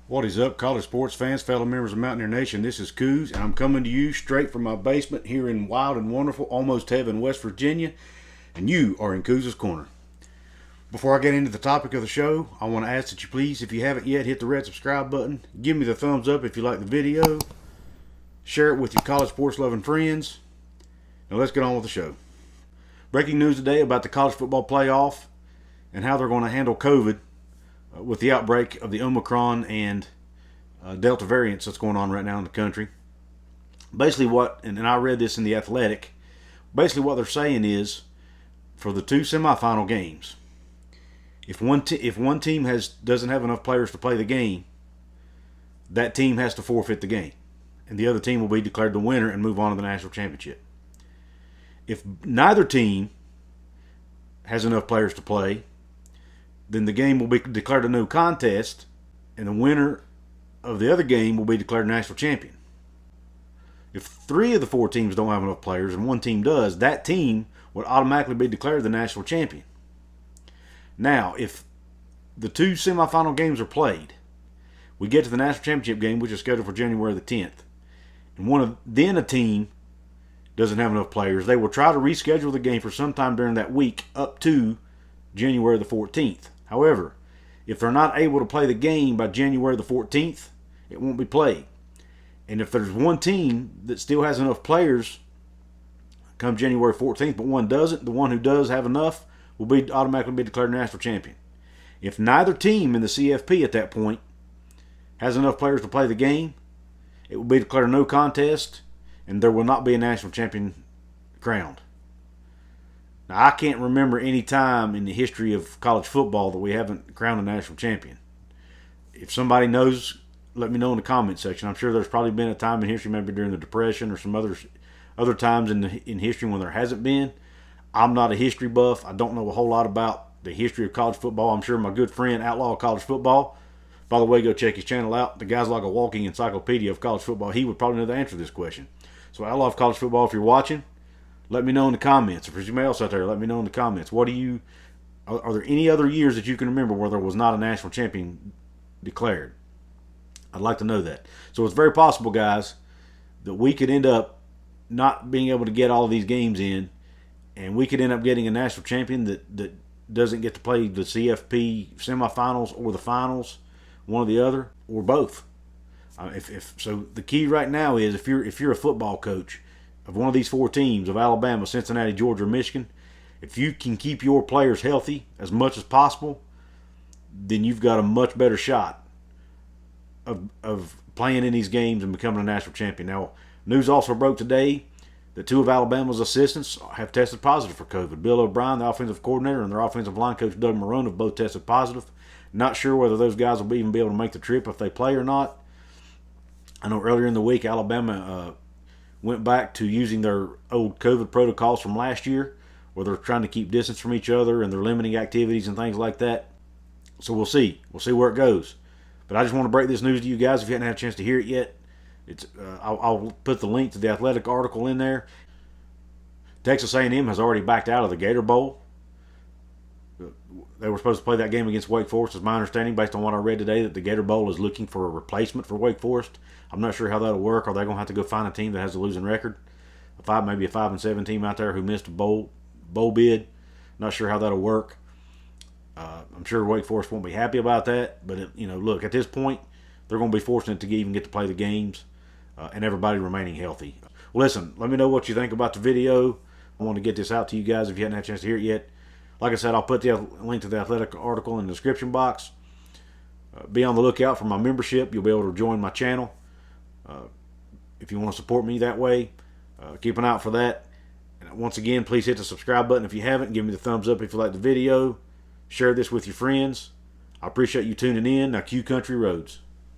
What is up, college sports fans, fellow members of Mountaineer Nation? This is Coos, and I'm coming to you straight from my basement here in wild and wonderful, almost heaven, West Virginia, and you are in Coos' Corner. Before I get into the topic of the show, I want to ask that you please, if you haven't yet, hit the red subscribe button, give me the thumbs up if you like the video, share it with your college sports loving friends. Now let's get on with the show. Breaking news today about the college football playoff and how they're going to handle COVID with the outbreak of the Omicron and Delta variants that's going on right now in the country. Basically and I read this in The Athletic, basically what they're saying is, for the two semifinal games, if one team doesn't have enough players to play the game, that team has to forfeit the game, and the other team will be declared the winner and move on to the national championship. If neither team has enough players to play, then the game will be declared a no contest, and the winner of the other game will be declared national champion. If three of the four teams don't have enough players and one team does, that team would automatically be declared the national champion. Now, if the two semifinal games are played, we get to the national championship game, which is scheduled for January the 10th, and then a team doesn't have enough players, they will try to reschedule the game for sometime during that week up to January the 14th. However, if they're not able to play the game by January the 14th, it won't be played. And if there's one team that still has enough players come January 14th, but one doesn't, the one who does have enough will automatically be declared national champion. If neither team in the CFP at that point has enough players to play the game, it will be declared a no contest, and there will not be a national champion crowned. Now, I can't remember any time in the history of college football that we haven't crowned a national champion. If somebody knows, let me know in the comment section. I'm sure there's probably been a time in history, maybe during the Depression or some other times in history when there hasn't been. I'm not a history buff. I don't know a whole lot about the history of college football. I'm sure my good friend Outlaw College Football, by the way, go check his channel out. The guy's like a walking encyclopedia of college football. He would probably know the answer to this question. So Outlaw of College Football, if you're watching, let me know in the comments. If there's anybody else out there, let me know in the comments. Are there any other years that you can remember where there was not a national champion declared? I'd like to know that. So it's very possible, guys, that we could end up not being able to get all of these games in, and we could end up getting a national champion that doesn't get to play the CFP semifinals or the finals, one or the other, or both. So the key right now is if you're a football coach of one of these four teams of Alabama, Cincinnati, Georgia, or Michigan, if you can keep your players healthy as much as possible, then you've got a much better shot of playing in these games and becoming a national champion. Now, news also broke today that two of Alabama's assistants have tested positive for COVID. Bill O'Brien, the offensive coordinator, and their offensive line coach, Doug Marrone, have both tested positive. Not sure whether those guys will even be able to make the trip if they play or not. I know earlier in the week, Alabama went back to using their old COVID protocols from last year, where they're trying to keep distance from each other and they're limiting activities and things like that. So we'll see. We'll see where it goes. But I just want to break this news to you guys if you hadn't had a chance to hear it yet. I'll put the link to the Athletic article in there. Texas A&M has already backed out of the Gator Bowl. They were supposed to play that game against Wake Forest, is my understanding, based on what I read today, that the Gator Bowl is looking for a replacement for Wake Forest. I'm not sure how that'll work. Are they going to have to go find a team that has a losing record? Maybe a 5-7 team out there who missed a bowl bid. Not sure how that'll work. I'm sure Wake Forest won't be happy about that. But, look, at this point, they're going to be fortunate to even get to play the games and everybody remaining healthy. Well, listen, let me know what you think about the video. I want to get this out to you guys if you hadn't had a chance to hear it yet. Like I said, I'll put the link to the Athletic article in the description box. Be on the lookout for my membership. You'll be able to join my channel if you want to support me that way. Keep an eye out for that. And once again, please hit the subscribe button if you haven't. Give me the thumbs up if you like the video. Share this with your friends. I appreciate you tuning in. Now, Q Country Roads.